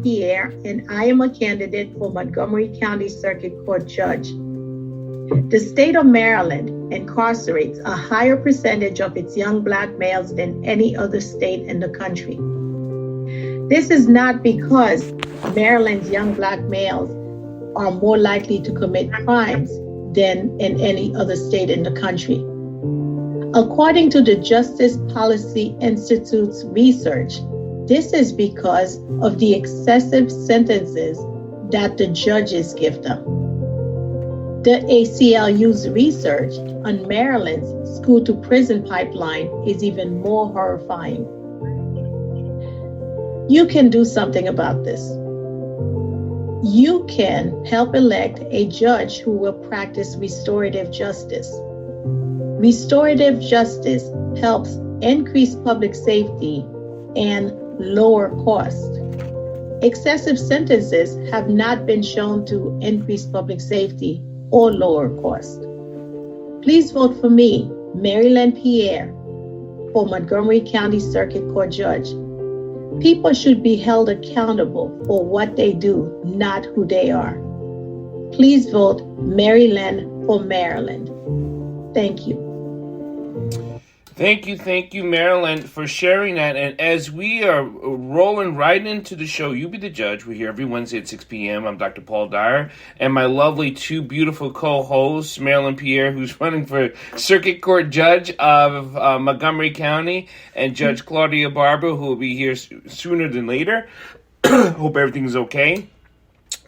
Pierre, and I am a candidate for Montgomery County Circuit Court Judge. The state of Maryland incarcerates a higher percentage of its young Black males than any other state in the country. This is not because Maryland's young Black males are more likely to commit crimes than in any other state in the country. According to the Justice Policy Institute's research, this is because of the excessive sentences that the judges give them. The ACLU's research on Maryland's school-to-prison pipeline is even more horrifying. You can do something about this. You can help elect a judge who will practice restorative justice. Restorative justice helps increase public safety and lower costs. Excessive sentences have not been shown to increase public safety or lower cost. Please vote for me, Marylin Pierre, for Montgomery County Circuit Court Judge. People should be held accountable for what they do, not who they are. Please vote Marylin for Maryland. Thank you. Thank you, Marylin, for sharing that. And as we are rolling right into the show, You Be the Judge. We're here every Wednesday at 6 p.m. I'm Dr. Paul Dyer, and my lovely two beautiful co-hosts, Marylin Pierre, who's running for Circuit Court Judge of Montgomery County, and Judge Claudia Barber, who will be here sooner than later. Hope everything's okay.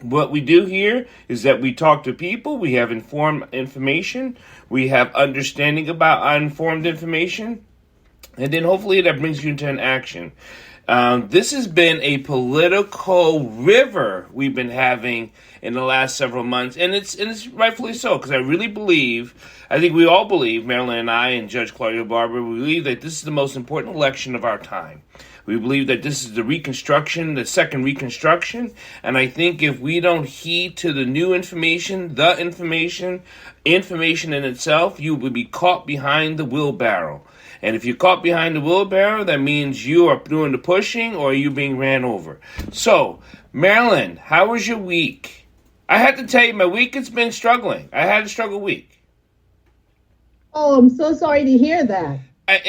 What we do here is that we talk to people, we have informed information, we have understanding about uninformed information, and then hopefully that brings you into an action. This has been a political river we've been having in the last several months, and it's rightfully so, because I think we all believe, Marylin and I and Judge Claudia Barber, we believe that this is the most important election of our time. We believe that this is the second Reconstruction, and I think if we don't heed to the new information, information in itself, you will be caught behind the wheelbarrow. And if you're caught behind the wheelbarrow, that means you are doing the pushing or you're being ran over. So, Marylin, how was your week? I had to tell you, my week has been struggling. I had a struggle week. Oh, I'm so sorry to hear that.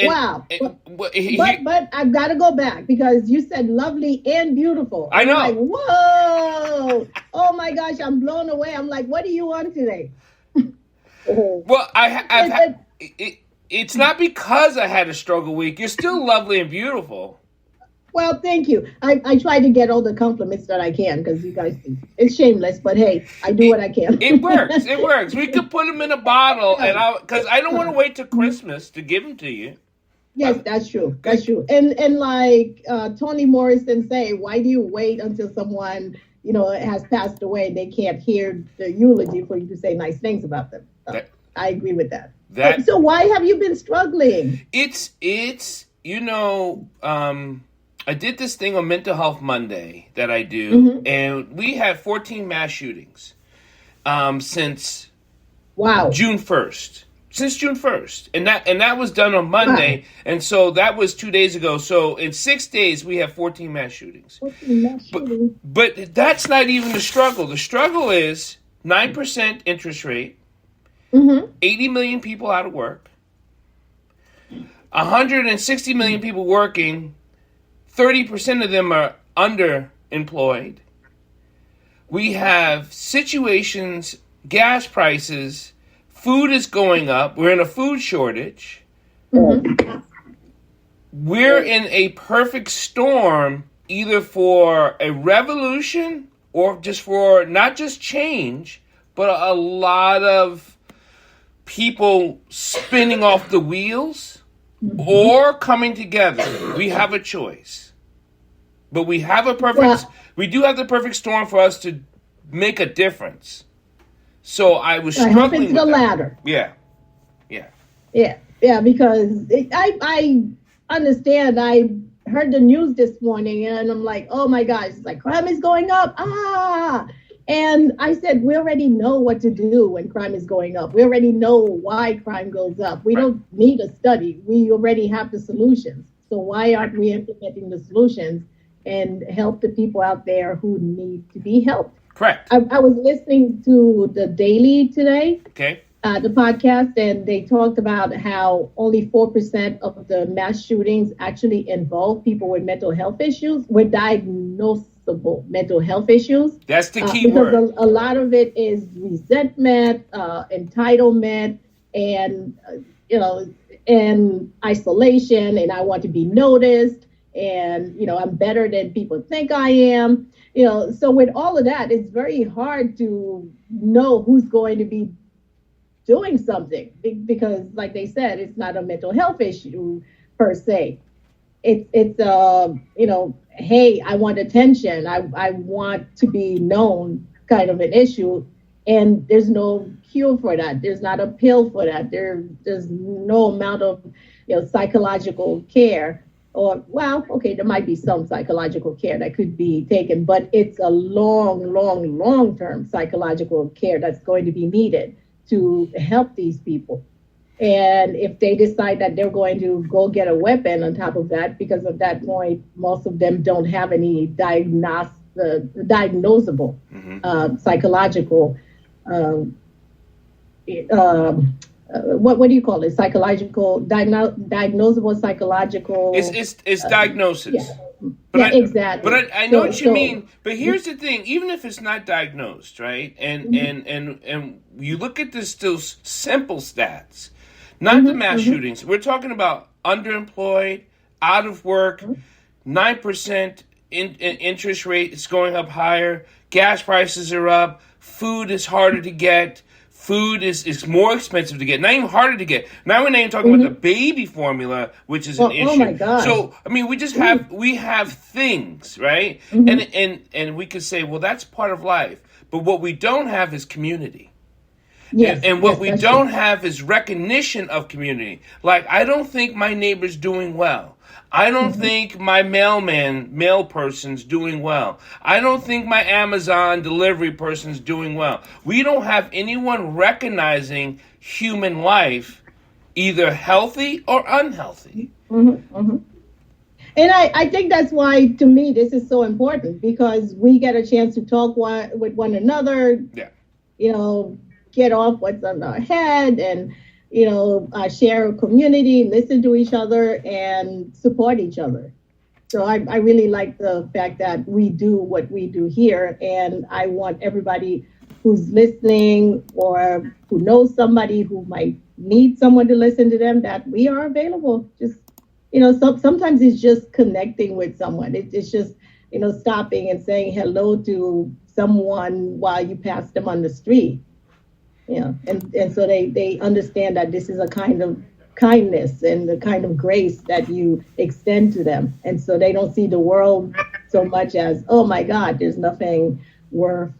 Wow. But I've got to go back because you said lovely and beautiful. I know. I'm like, whoa. Oh my gosh, I'm blown away. I'm like, what do you want today? Well, it's not because I had a struggle week. You're still lovely and beautiful. Well, thank you. I try to get all the compliments that I can because you guys think it's shameless, but hey, I do what I can. It works. We could put them in a bottle, because I don't want to wait till Christmas to give them to you. Yes, that's true. And like Toni Morrison say, why do you wait until someone has passed away and they can't hear the eulogy for you to say nice things about them? I agree with that. So why have you been struggling? It's I did this thing on Mental Health Monday that I do, and we had 14 mass shootings since June 1st. Since June 1st. And that was done on Monday, wow. And so that was 2 days ago. So in 6 days, we have 14 mass shootings. 14 mass shootings. But that's not even the struggle. The struggle is 9% interest rate, 80 million people out of work, 160 million people working, 30% of them are underemployed. We have situations, gas prices, food is going up. We're in a food shortage. We're in a perfect storm, either for a revolution or just for not just change, but a lot of people spinning off the wheels or coming together. We have a choice. But we have we do have the perfect storm for us to make a difference. So I was struggling. I hope it's the latter. Yeah, because I understand. I heard the news this morning, and I'm like, oh my gosh, it's like crime is going up. And I said, we already know what to do when crime is going up. We already know why crime goes up. We don't need a study. We already have the solutions. So why aren't we implementing the solutions and help the people out there who need to be helped. Correct. I was listening to the Daily today, Okay. The podcast, and they talked about how only 4% of the mass shootings actually involve people with mental health issues, with diagnosable mental health issues. That's the key word. Because a lot of it is resentment, entitlement, and and isolation, and I want to be noticed, and I'm better than people think I am. So with all of that, it's very hard to know who's going to be doing something, because like they said, it's not a mental health issue per se. It's hey, I want attention, I want to be known kind of an issue, and there's no cure for that. There's not a pill for that. There's no amount of psychological care. Or, well, okay, there might be some psychological care that could be taken, but it's a long-term psychological care that's going to be needed to help these people. And if they decide that they're going to go get a weapon on top of that, because at that point, most of them don't have any diagnosable psychological what do you call it? Psychological, diagnosable psychological. It's diagnosis. Yeah, exactly. But I know what you mean. But here's the thing: even if it's not diagnosed, right? And you look at this still simple stats, not the mass shootings. We're talking about underemployed, out of work, 9% interest rate is going up higher. Gas prices are up. Food is harder to get. Food is more expensive to get. Not even harder to get. Now we're not even talking about the baby formula, which is an issue. Oh my God. So I mean, we have things, right? And we could say, well, that's part of life. But what we don't have is community. Yes, and what we don't have is recognition of community. Like, I don't think my neighbor's doing well. I don't think my mail person's doing well. I don't think my Amazon delivery person's doing well. We don't have anyone recognizing human life, either healthy or unhealthy. And I think that's why, to me, this is so important, because we get a chance to talk with one another, get off what's on our head, and share a community, listen to each other, and support each other. So I really like the fact that we do what we do here, and I want everybody who's listening or who knows somebody who might need someone to listen to them, that we are available. Just, sometimes it's just connecting with someone. It's just, stopping and saying hello to someone while you pass them on the street. And so they understand that this is a kind of kindness and the kind of grace that you extend to them. And so they don't see the world so much as, oh my God, there's nothing worth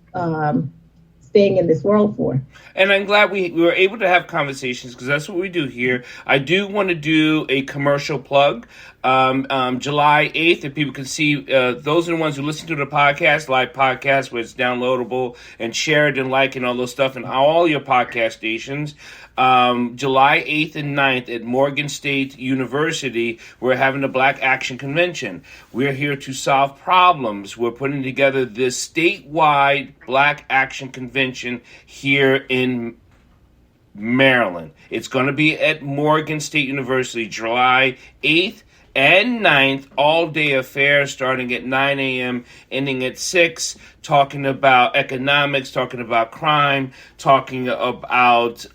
staying in this world for. And I'm glad we were able to have conversations, because that's what we do here. I do want to do a commercial plug. July 8th, if people can see, those are the ones who listen to the podcast, live podcast, where it's downloadable and shared and like and all those stuff in all your podcast stations. July 8th and 9th at Morgan State University, we're having a Black Action Convention. We're here to solve problems. We're putting together this statewide Black Action Convention here in Maryland. It's going to be at Morgan State University, July 8th and 9th, all-day affair starting at 9 a.m., ending at 6, talking about economics, talking about crime, talking about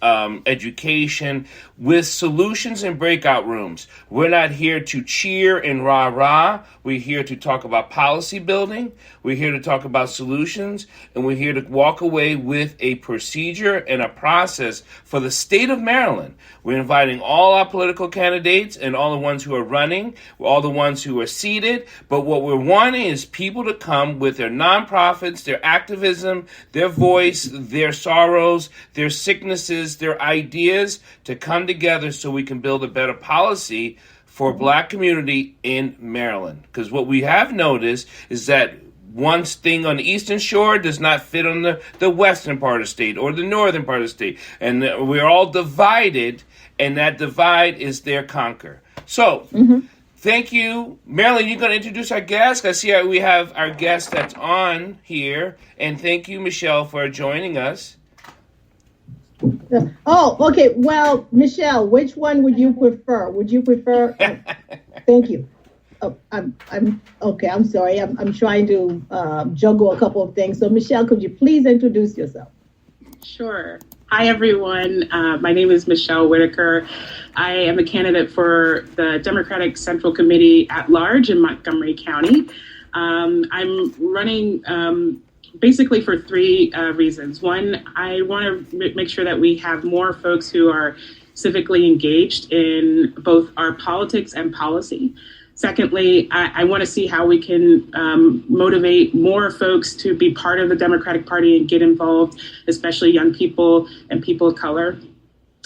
education, with solutions and breakout rooms. We're not here to cheer and rah-rah. We're here to talk about policy building. We're here to talk about solutions. And we're here to walk away with a procedure and a process for the state of Maryland. We're inviting all our political candidates and all the ones who are running, all the ones who are seated. But what we're wanting is people to come with their nonprofits, their activism, their voice, their sorrows, their sicknesses, their ideas, to come together so we can build a better policy for Black community in Maryland. Because what we have noticed is that one thing on the eastern shore does not fit on the western part of the state or the northern part of the state. And we're all divided, and that divide is their conquer. So, Thank you. Marylin, you're going to introduce our guest. I see we have our guest that's on here. And thank you, Michelle, for joining us. Oh, okay. Well, Michelle, which one would you prefer? Would you prefer? Thank you. Oh, I'm okay. I'm sorry. I'm trying to juggle a couple of things. So, Michelle, could you please introduce yourself? Sure. Hi, everyone. My name is Michelle Whitaker. I am a candidate for the Democratic Central Committee at large in Montgomery County. I'm running basically for three reasons. One, I want to make sure that we have more folks who are civically engaged in both our politics and policy. Secondly, I want to see how we can motivate more folks to be part of the Democratic Party and get involved, especially young people and people of color.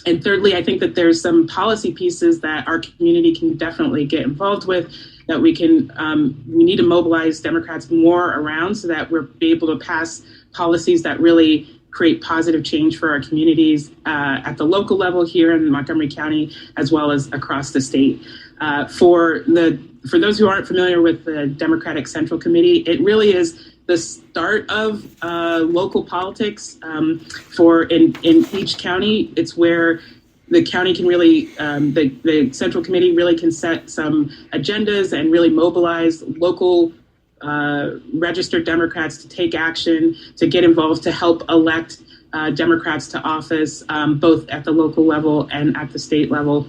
And thirdly, I think that there's some policy pieces that our community can definitely get involved with, that we need to mobilize Democrats more around so that we're able to pass policies that really create positive change for our communities at the local level here in Montgomery County, as well as across the state. For those who aren't familiar with the Democratic Central Committee, it really is the start of local politics in each county. It's where the county can really, the Central Committee really can set some agendas and really mobilize local registered Democrats to take action, to get involved, to help elect Democrats to office, both at the local level and at the state level.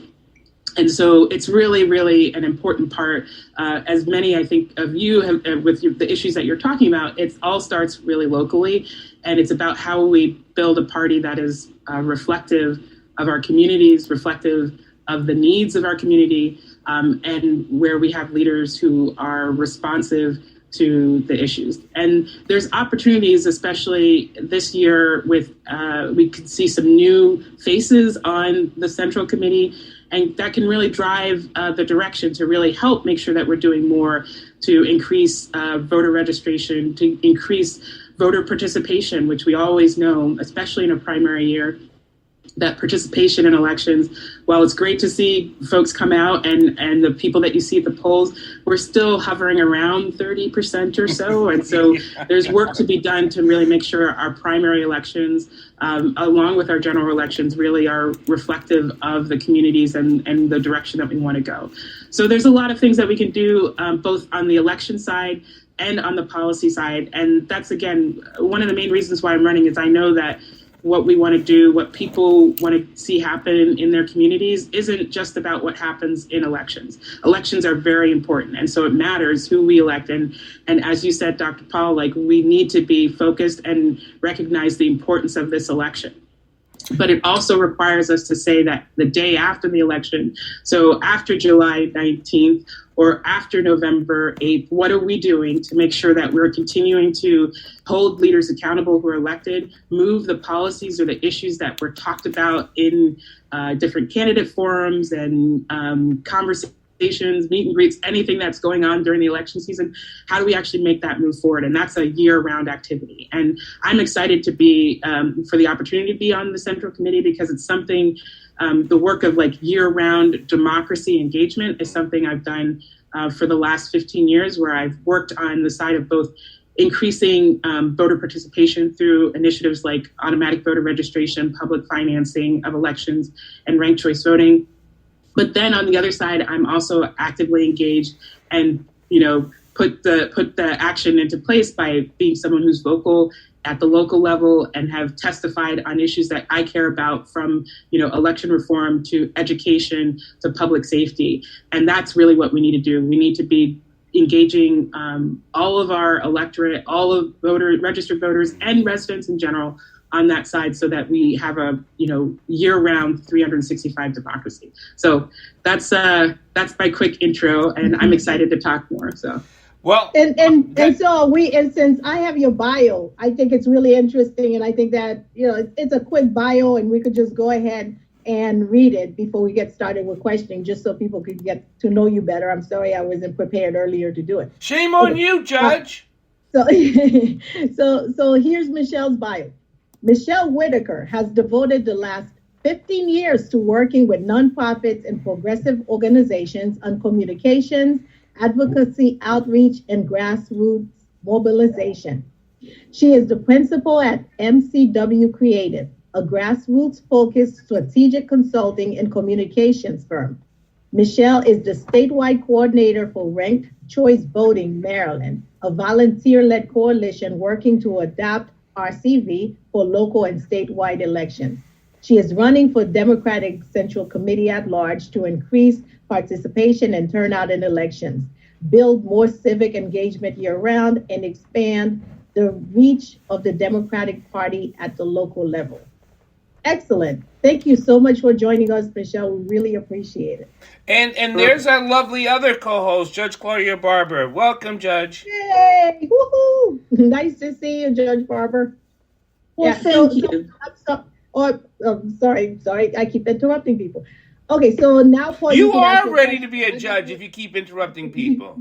And so it's really, really an important part. As many, I think, of you have with the issues that you're talking about, it all starts really locally. And it's about how we build a party that is reflective of our communities, reflective of the needs of our community, and where we have leaders who are responsive to the issues. And there's opportunities, especially this year, with we could see some new faces on the Central Committee, and that can really drive the direction to really help make sure that we're doing more to increase voter registration, to increase voter participation, which we always know, especially in a primary year, that participation in elections, while it's great to see folks come out and the people that you see at the polls, we're still hovering around 30% or so. And so there's work to be done to really make sure our primary elections, along with our general elections, really are reflective of the communities and the direction that we want to go. So there's a lot of things that we can do, both on the election side and on the policy side. And that's, again, one of the main reasons why I'm running is I know that what we want to do, what people want to see happen in their communities isn't just about what happens in elections. Elections are very important. And so it matters who we elect. And as you said, Dr. Paul, we need to be focused and recognize the importance of this election. But it also requires us to say that the day after the election, so after July 19th or after November 8th, what are we doing to make sure that we're continuing to hold leaders accountable who are elected, move the policies or the issues that were talked about in different candidate forums and conversations, meet and greets, anything that's going on during the election season? How do we actually make that move forward? And that's a year-round activity. And I'm excited to be for the opportunity to be on the Central Committee, because it's something, the work of year-round democracy engagement is something I've done for the last 15 years, where I've worked on the side of both increasing voter participation through initiatives like automatic voter registration, public financing of elections, and ranked choice voting. But then on the other side, I'm also actively engaged and, put the action into place by being someone who's vocal at the local level and have testified on issues that I care about, from, election reform to education to public safety. And that's really what we need to do. We need to be engaging all of our electorate, all of registered voters and residents in general on that side, so that we have a year-round 365 democracy. So that's my quick intro, and I'm excited to talk more. So well, and so since I have your bio, I think it's really interesting, and I think that it's a quick bio, and we could just go ahead and read it before we get started with questioning, just so people could get to know you better. I'm sorry I wasn't prepared earlier to do it. Shame on you, Judge. So here's Michelle's bio. Michelle Whitaker has devoted the last 15 years to working with nonprofits and progressive organizations on communications, advocacy, outreach, and grassroots mobilization. She is the principal at MCW Creative, a grassroots-focused strategic consulting and communications firm. Michelle is the statewide coordinator for Ranked Choice Voting Maryland, a volunteer-led coalition working to adopt RCV for local and statewide elections. She is running for Democratic Central Committee at large to increase participation and turnout in elections, build more civic engagement year-round, and expand the reach of the Democratic Party at the local level. Excellent. Thank you so much for joining us, Michelle. We really appreciate it. And there's our lovely other co-host, Judge Claudia Barber. Welcome, Judge. Yay! Woohoo! Nice to see you, Judge Barber. Well, thank you. Sorry, I keep interrupting people. Okay, so now Paul, you are ready to be a judge if you keep interrupting people.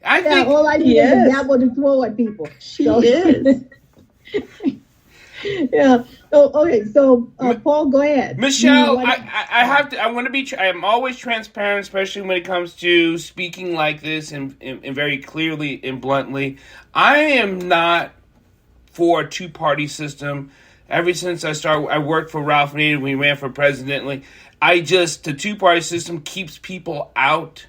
I think all I need is a gavel to throw at people. She is. Yeah. Okay. So, Paul, go ahead. Michelle, I have to. I want to be. I'm always transparent, especially when it comes to speaking like this and very clearly and bluntly. I am not for a two-party system. Ever since I worked for Ralph Nader when he ran for president. The two-party system keeps people out.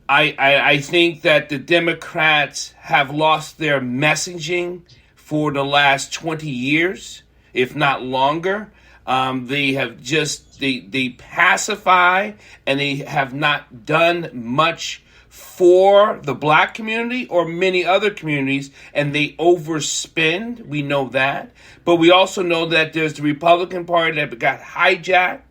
I think that the Democrats have lost their messaging for the last 20 years, if not longer. They have they pacify, and they have not done much for the Black community or many other communities, and they overspend. We know that. But we also know that there's the Republican Party that got hijacked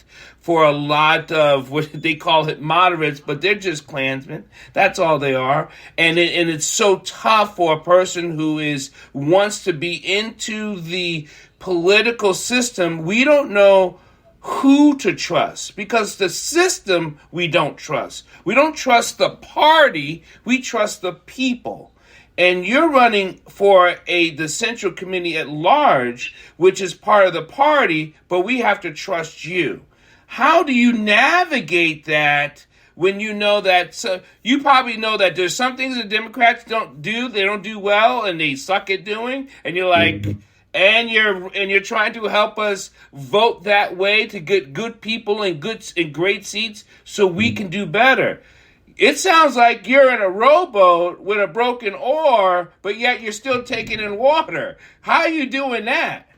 for a lot of what they call it moderates, but they're just Klansmen. That's all they are. And it's so tough for a person who wants to be into the political system. We don't know who to trust, because the system we don't trust. We don't trust the party, we trust the people. And you're running for the Central Committee at large, which is part of the party, but we have to trust you. How do you navigate that when you know that? So you probably know that there's some things the Democrats don't do, they don't do well, and they suck at doing, and you're like, and you're trying to help us vote that way to get good people and great seats so we can do better. It sounds like you're in a rowboat with a broken oar, but yet you're still taking in water. How are you doing that?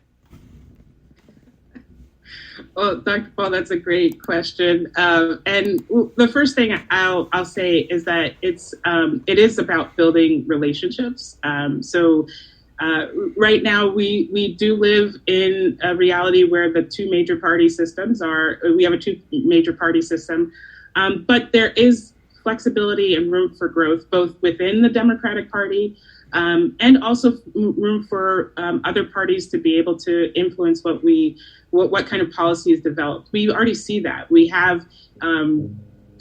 Well, Dr. Paul, that's a great question. And the first thing I'll say is that it is about building relationships. So right now we do live in a reality where the two major party systems we have a two major party system, but there is flexibility and room for growth, both within the Democratic Party and also room for other parties to be able to influence what kind of policy is developed. We already see that. We have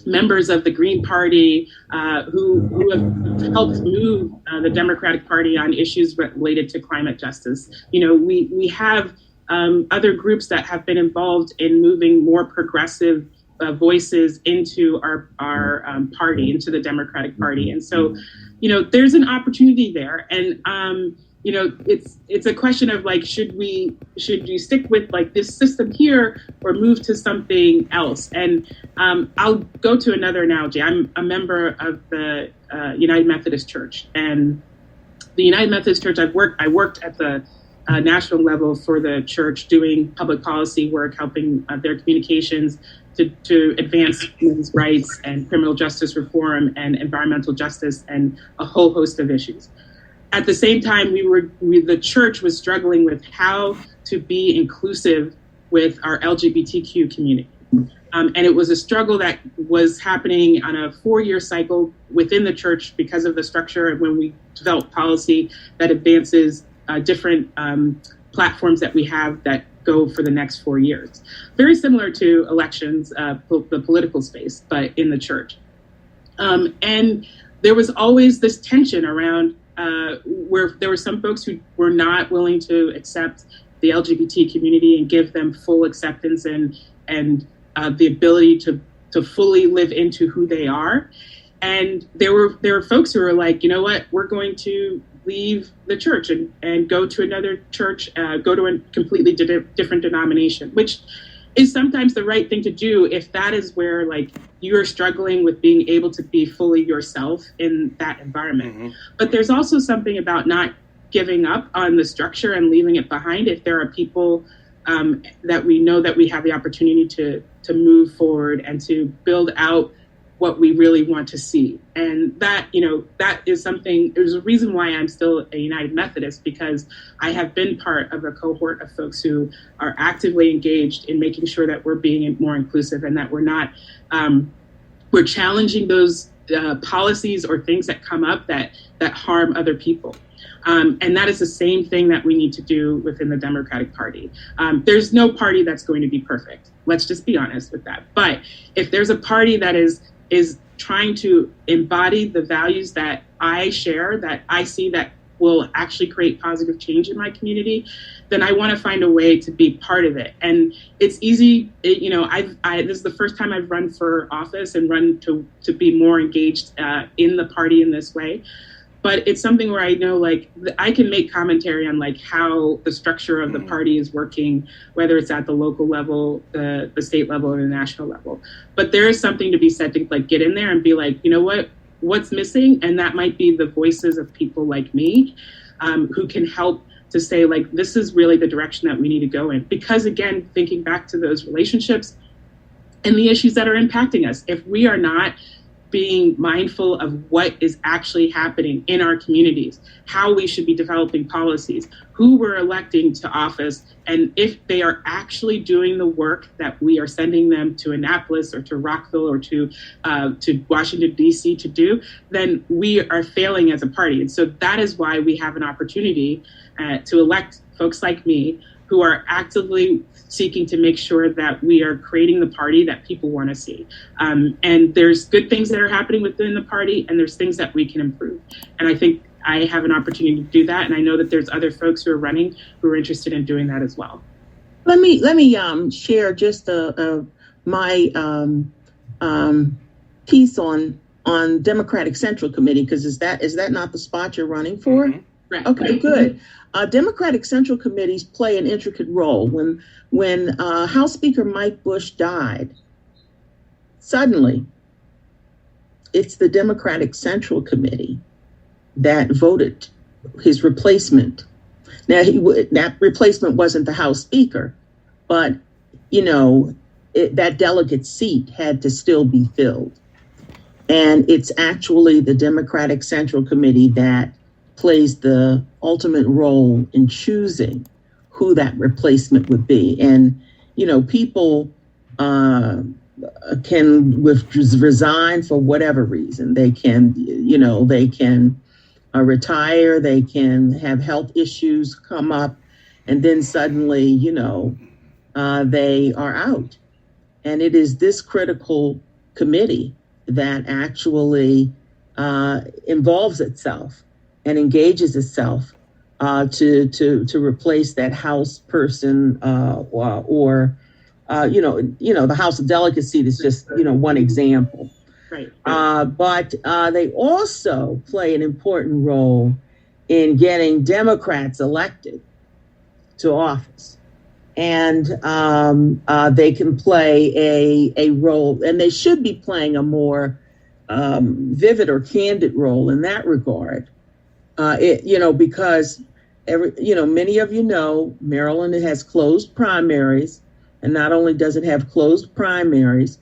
members of the Green Party who have helped move the Democratic Party on issues related to climate justice. We have other groups that have been involved in moving more progressive voices into our party, into the Democratic Party. And so, there's an opportunity there. And, it's a question of should you stick with this system here or move to something else? And I'll go to another analogy. I'm a member of the United Methodist Church, and the United Methodist Church, I worked at the national level for the church doing public policy work, helping their communications to advance women's rights and criminal justice reform and environmental justice and a whole host of issues. At the same time, the church was struggling with how to be inclusive with our LGBTQ community. And it was a struggle that was happening on a 4-year cycle within the church because of the structure when we develop policy that advances different platforms that we have that go for the next 4 years. Very similar to elections, the political space, but in the church. And there was always this tension around where there were some folks who were not willing to accept the LGBT community and give them full acceptance and the ability to fully live into who they are. And there were folks who were like, you know what, we're going to leave the church and go to another church, go to a completely different denomination, which is sometimes the right thing to do if that is where like you're struggling with being able to be fully yourself in that environment. Mm-hmm. But there's also something about not giving up on the structure and leaving it behind if there are people that we know that we have the opportunity to move forward and to build out what we really want to see. And that, you know, that is something, there's a reason why I'm still a United Methodist, because I have been part of a cohort of folks who are actively engaged in making sure that we're being more inclusive and that we're not, we're challenging those policies or things that come up that harm other people. And that is the same thing that we need to do within the Democratic Party. There's no party that's going to be perfect. Let's just be honest with that. But if there's a party that is trying to embody the values that I share, that I see that will actually create positive change in my community, then I want to find a way to be part of it. And it's easy, you know, this is the first time I've run for office and run to be more engaged in the party in this way. But it's something where I know, like, I can make commentary on, like, how the structure of the party is working, whether it's at the local level, the state level, or the national level. But there is something to be said to, like, get in there and be like, you know what's missing? And that might be the voices of people like me who can help to say, like, this is really the direction that we need to go in. Because, again, thinking back to those relationships and the issues that are impacting us, if we are not being mindful of what is actually happening in our communities, how we should be developing policies, who we're electing to office, and if they are actually doing the work that we are sending them to Annapolis or to Rockville or to Washington, D.C. to do, then we are failing as a party. And so that is why we have an opportunity to elect folks like me who are actively seeking to make sure that we are creating the party that people want to see. And there's good things that are happening within the party, and there's things that we can improve. And I think I have an opportunity to do that. And I know that there's other folks who are running who are interested in doing that as well. Let me share just my piece on Democratic Central Committee, because is that not the spot you're running for? Mm-hmm. Right. Okay, good. Democratic Central Committees play an intricate role. When House Speaker Mike Bush died, suddenly it's the Democratic Central Committee that voted his replacement. Now, that replacement wasn't the House Speaker, but, you know, that delegate seat had to still be filled. And it's actually the Democratic Central Committee that plays the ultimate role in choosing who that replacement would be. And, you know, people can resign for whatever reason. They can, you know, they can retire, they can have health issues come up, and then suddenly, you know, they are out. And it is this critical committee that actually involves itself and engages itself to replace that House person or the House of Delegates seat is just, you know, one example. Right. But they also play an important role in getting Democrats elected to office. And they can play a role, and they should be playing a more vivid or candid role in that regard. Because many of you know, Maryland has closed primaries, and not only does it have closed primaries,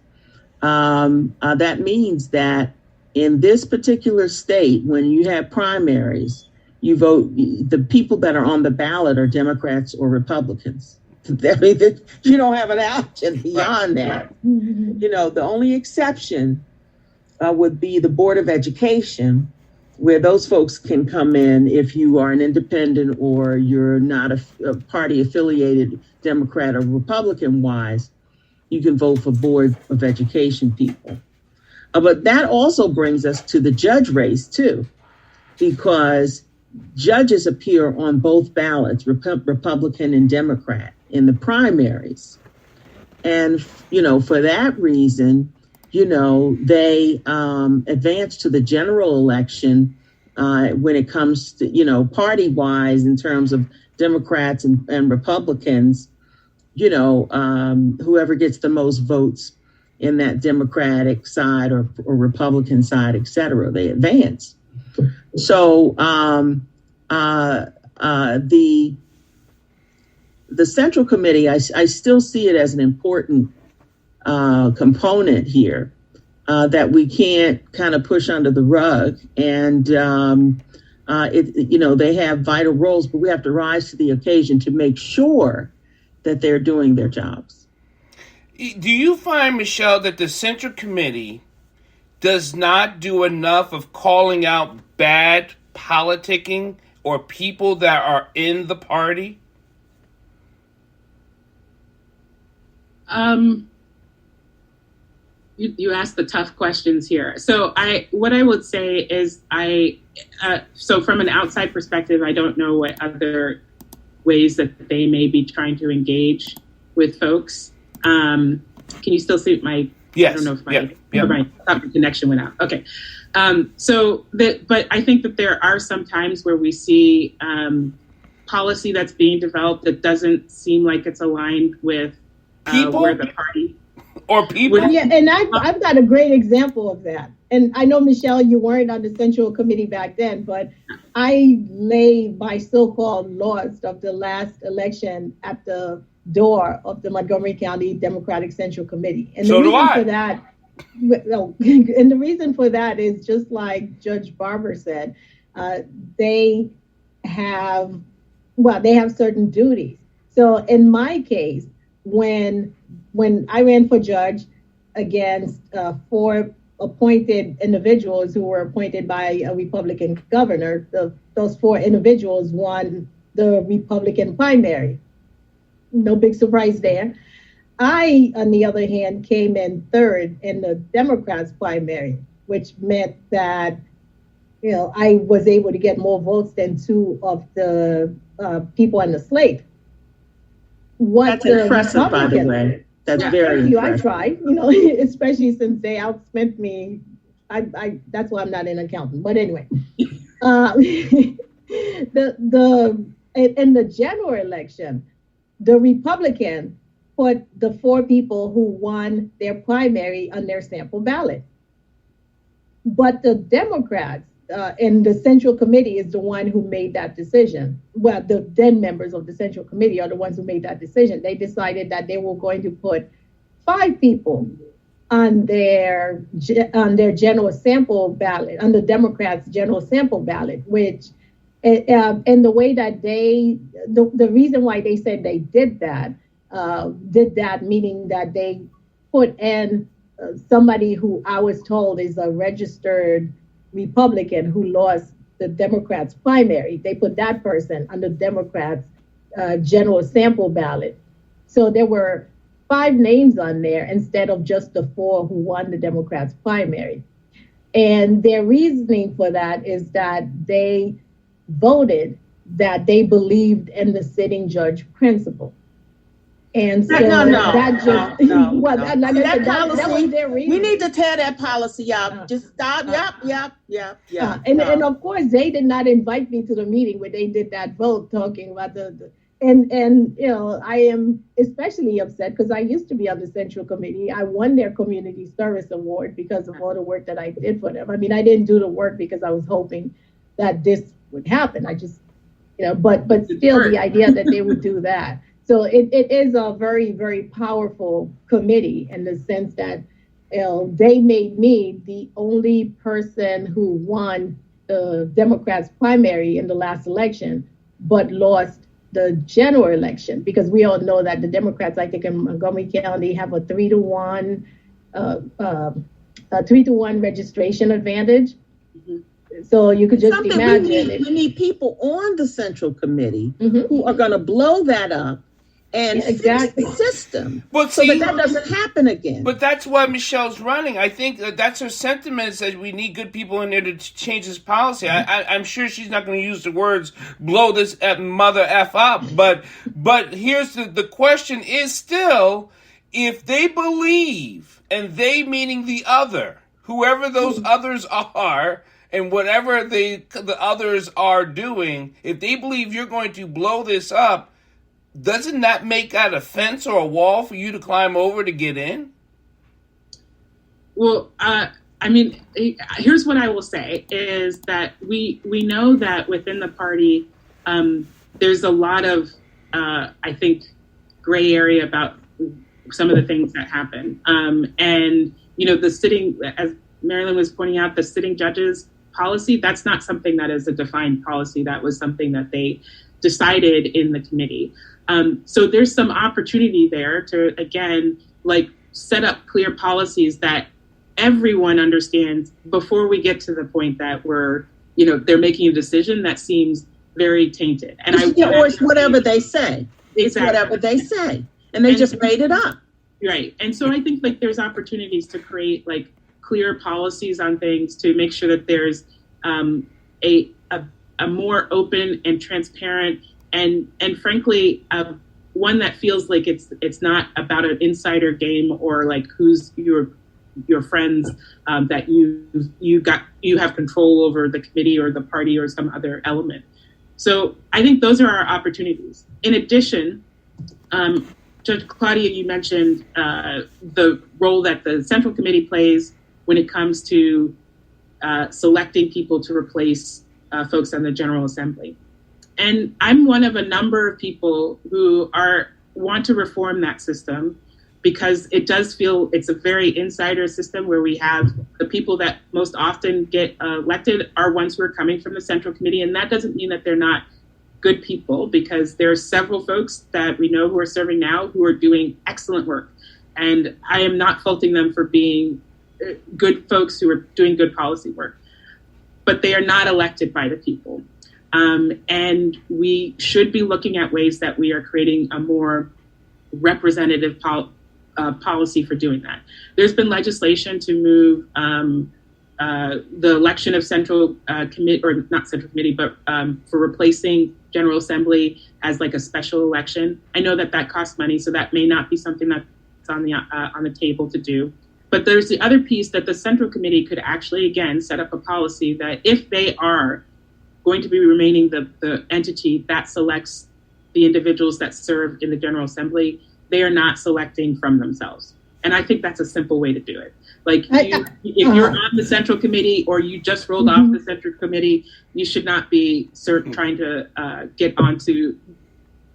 that means that in this particular state, when you have primaries, you vote, the people that are on the ballot are Democrats or Republicans. I mean, you don't have an option beyond that. You know, the only exception would be the Board of Education, where those folks can come in if you are an independent or you're not a party affiliated Democrat or Republican wise, you can vote for Board of Education people. But that also brings us to the judge race too, because judges appear on both ballots, Republican and Democrat, in the primaries. And, for that reason, they advance to the general election when it comes to, party-wise in terms of Democrats and Republicans, whoever gets the most votes in that Democratic side or Republican side, et cetera, they advance. So the Central Committee, I still see it as an important component here that we can't kind of push under the rug. And, they have vital roles, but we have to rise to the occasion to make sure that they're doing their jobs. Do you find, Michelle, that the Central Committee does not do enough of calling out bad politicking or people that are in the party? You asked the tough questions here. So what I would say is so from an outside perspective, I don't know what other ways that they may be trying to engage with folks. Can you still see my? Yes. I don't know if my connection went out. Okay. But I think that there are some times where we see policy that's being developed that doesn't seem like it's aligned with where the party or people. Yeah, and I've got a great example of that. And I know, Michelle, you weren't on the Central Committee back then, but I laid my so-called laws of the last election at the door of the Montgomery County Democratic Central Committee. And so do I. For that, and the reason for that is just like Judge Barber said, they have certain duties. So in my case, when I ran for judge against 4 appointed individuals who were appointed by a Republican governor, those 4 individuals won the Republican primary. No big surprise there. I, on the other hand, came in 3rd in the Democrats' primary, which meant that, I was able to get more votes than 2 of the people on the slate. That's impressive, by the way. That's very impressive. I tried, especially since they outspent me. That's why I'm not an accountant. But anyway, in the general election, the Republican put the 4 people who won their primary on their sample ballot. But the Democrats and the Central Committee is the one who made that decision. Well, the then members of the Central Committee are the ones who made that decision. They decided that they were going to put 5 people on their general sample ballot, on the Democrats' general sample ballot, which, and the way that the reason why they said they did that, meaning that they put in somebody who I was told is a registered Republican who lost the Democrats' primary. They put that person on the Democrats' general sample ballot. So there were 5 names on there instead of just the 4 who won the Democrats' primary. And their reasoning for that is that they voted that they believed in the sitting judge principle. And so that was their reason. We need to tear that policy out. Just stop. Yep. And of course, they did not invite me to the meeting where they did that vote talking about and I am especially upset because I used to be on the Central Committee. I won their Community Service Award because of all the work that I did for them. I mean, I didn't do the work because I was hoping that this would happen. I just, but still the idea that they would do that. So it is a very, very powerful committee in the sense that they made me the only person who won the Democrats' primary in the last election, but lost the general election, because we all know that the Democrats, I think in Montgomery County, have a 3-to-1 registration advantage. Mm-hmm. So you could just imagine. We need people on the Central Committee who are going to blow that up and fix the system so that doesn't happen again. But that's why Michelle's running. I think that's her sentiment, is that we need good people in there to change this policy. I'm sure she's not going to use the words blow this mother F up. But here's the question is still, if they believe, and they meaning the other, whoever those others are, and whatever the others are doing, if they believe you're going to blow this up, doesn't that make that a fence or a wall for you to climb over to get in? Well, I mean, here's what I will say is that we know that within the party, there's a lot of, I think, gray area about some of the things that happen. And, you know, the sitting, as Marylin was pointing out, the sitting judges policy, that's not something that is a defined policy. That was something that they decided in the committee. So there's some opportunity there to, again, like set up clear policies that everyone understands before we get to the point that we're, you know, they're making a decision that seems very tainted. And or it's whatever they say. Exactly. It's whatever they say. And they just made it up. Right. And so I think like there's opportunities to create like clear policies on things to make sure that there's a more open and transparent and frankly one that feels like it's not about an insider game or like who's your friends that you have control over the committee or the party or some other element. So I think those are our opportunities. In addition, Judge Claudia, you mentioned the role that the Central Committee plays when it comes to selecting people to replace folks on the General Assembly. And I'm one of a number of people who want to reform that system because it does feel it's a very insider system where we have the people that most often get elected are ones who are coming from the Central Committee. And that doesn't mean that they're not good people, because there are several folks that we know who are serving now who are doing excellent work. And I am not faulting them for being good folks who are doing good policy work, but they are not elected by the people. And we should be looking at ways that we are creating a more representative policy for doing that. There's been legislation to move the election of Central Committee, or not Central Committee, but for replacing General Assembly as like a special election. I know that costs money, so that may not be something that's on the table to do. But there's the other piece that the Central Committee could actually, again, set up a policy that if they are going to be remaining the entity that selects the individuals that serve in the General Assembly, they are not selecting from themselves. And I think that's a simple way to do it. Like if you're on the Central Committee or you just rolled off the Central Committee, you should not be trying to get onto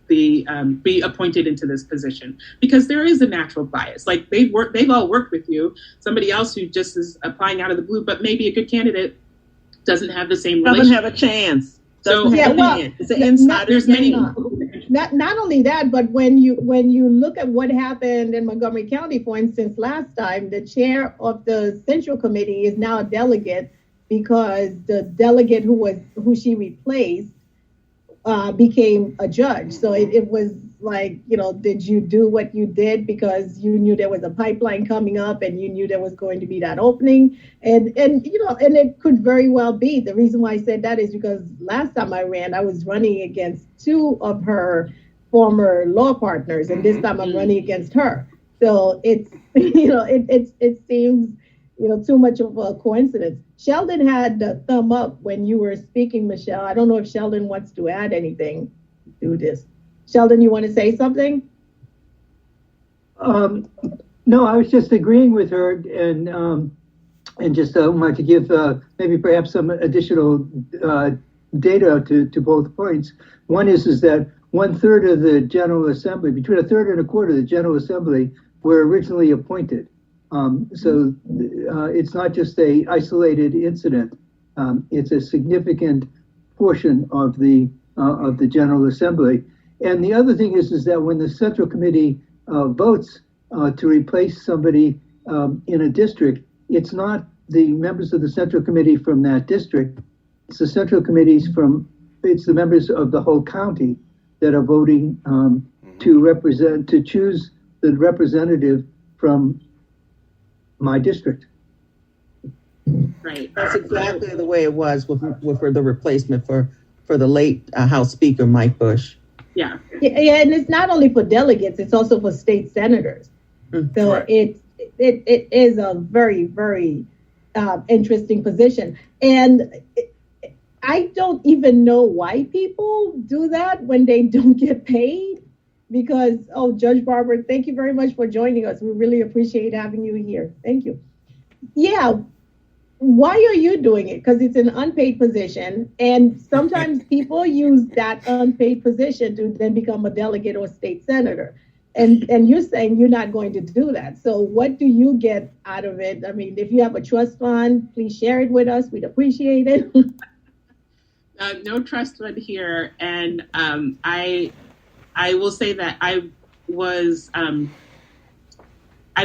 be appointed into this position, because there is a natural bias. Like they've all worked with you. Somebody else who just is applying out of the blue, but maybe a good candidate doesn't have the same relationship. Doesn't have a chance. So it's an insider. There's many. Not only that, but when you look at what happened in Montgomery County, for instance, last time, the chair of the Central Committee is now a delegate because the delegate who she replaced became a judge. So it was like, did you do what you did because you knew there was a pipeline coming up and you knew there was going to be that opening? And it could very well be. The reason why I said that is because last time I ran, I was running against two of her former law partners, and this time I'm running against her. So it's, it seems, too much of a coincidence. Sheldon had the thumb up when you were speaking, Michelle. I don't know if Sheldon wants to add anything to this. Sheldon, you want to say something? No, I was just agreeing with her and just wanted to give maybe perhaps some additional data to both points. One is that 1/3 of the General Assembly, between 1/3 and 1/4 of the General Assembly, were originally appointed. So it's not just a isolated incident. It's a significant portion of the General Assembly. And the other thing is that when the Central Committee votes to replace somebody in a district, it's not the members of the Central Committee from that district. It's the members of the whole county that are voting to choose the representative from my district. Right. That's exactly the way it was with the replacement for the late House Speaker, Mike Bush. Yeah. Yeah, and it's not only for delegates, it's also for state senators. So Right. it is a very, very interesting position. And I don't even know why people do that when they don't get paid. Because, Judge Barber, thank you very much for joining us. We really appreciate having you here. Thank you. Yeah. Why are you doing it? Because it's an unpaid position. And sometimes people use that unpaid position to then become a delegate or state senator. And you're saying you're not going to do that. So what do you get out of it? I mean, if you have a trust fund, please share it with us. We'd appreciate it. No trust fund here. And I will say that I've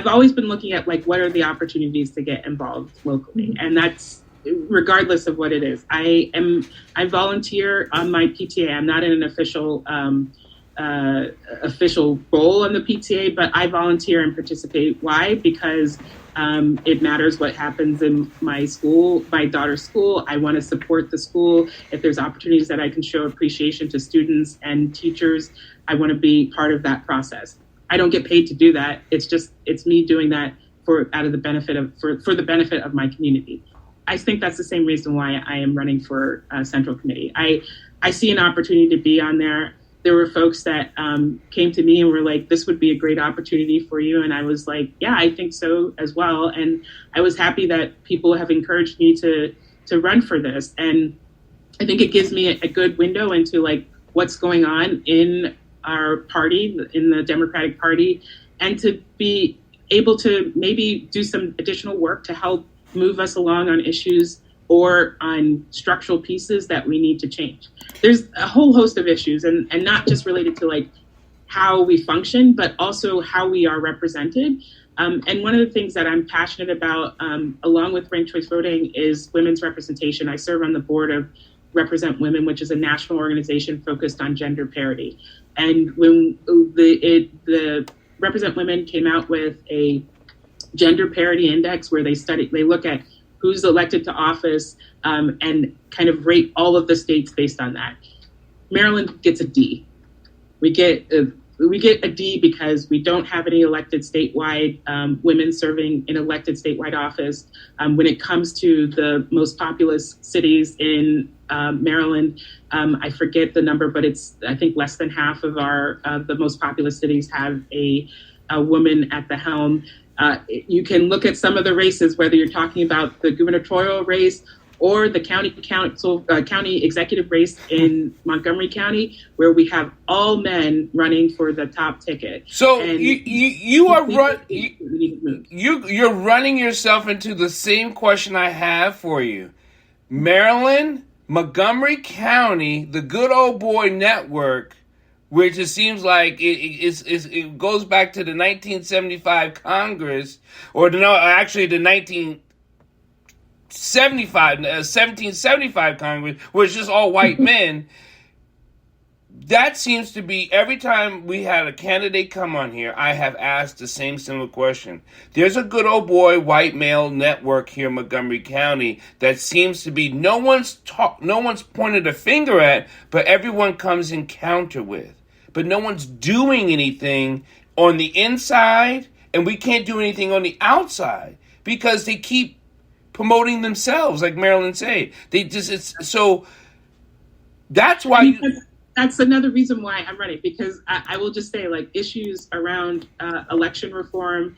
always been looking at what are the opportunities to get involved locally, mm-hmm. and that's regardless of what it is. I volunteer on my PTA. I'm not in an official role on the PTA, but I volunteer and participate. Why? Because it matters what happens in my school, my daughter's school. I want to support the school. If there's opportunities that I can show appreciation to students and teachers, I want to be part of that process. I don't get paid to do that. It's me doing that for the benefit of my community. I think that's the same reason why I am running for Central Committee. I see an opportunity to be on there. There were folks that came to me and were like, this would be a great opportunity for you. And I was like, yeah, I think so as well. And I was happy that people have encouraged me to run for this. And I think it gives me a good window into what's going on in our party, in the Democratic Party, and to be able to maybe do some additional work to help move us along on issues or on structural pieces that we need to change. There's a whole host of issues, and not just related to how we function, but also how we are represented. And one of the things that I'm passionate about, along with ranked choice voting, is women's representation. I serve on the board of Represent Women, which is a national organization focused on gender parity. And when the Represent Women came out with a gender parity index where they look at who's elected to office and kind of rate all of the states based on that. Maryland gets a D. We get a D because we don't have any elected statewide women serving in elected statewide office. When it comes to the most populous cities in Maryland, I forget the number, but it's, I think, less than half of the most populous cities have a woman at the helm. You can look at some of the races, whether you're talking about the gubernatorial race or the county executive race in Montgomery County, where we have all men running for the top ticket. So and you're running yourself into the same question I have for you. Maryland, Montgomery County, the good old boy network, which it seems like it goes back to the 1975 Congress, or no, actually the 1775 Congress, where it's just all white men. That seems to be, every time we had a candidate come on here, I have asked the same similar question. There's a good old boy white male network here in Montgomery County that seems to be no one's pointed a finger at, but everyone comes in counter with. But no one's doing anything on the inside, and we can't do anything on the outside because they keep promoting themselves, like Marylin said. So that's why. That's another reason why I'm running, because I will just say, issues around election reform,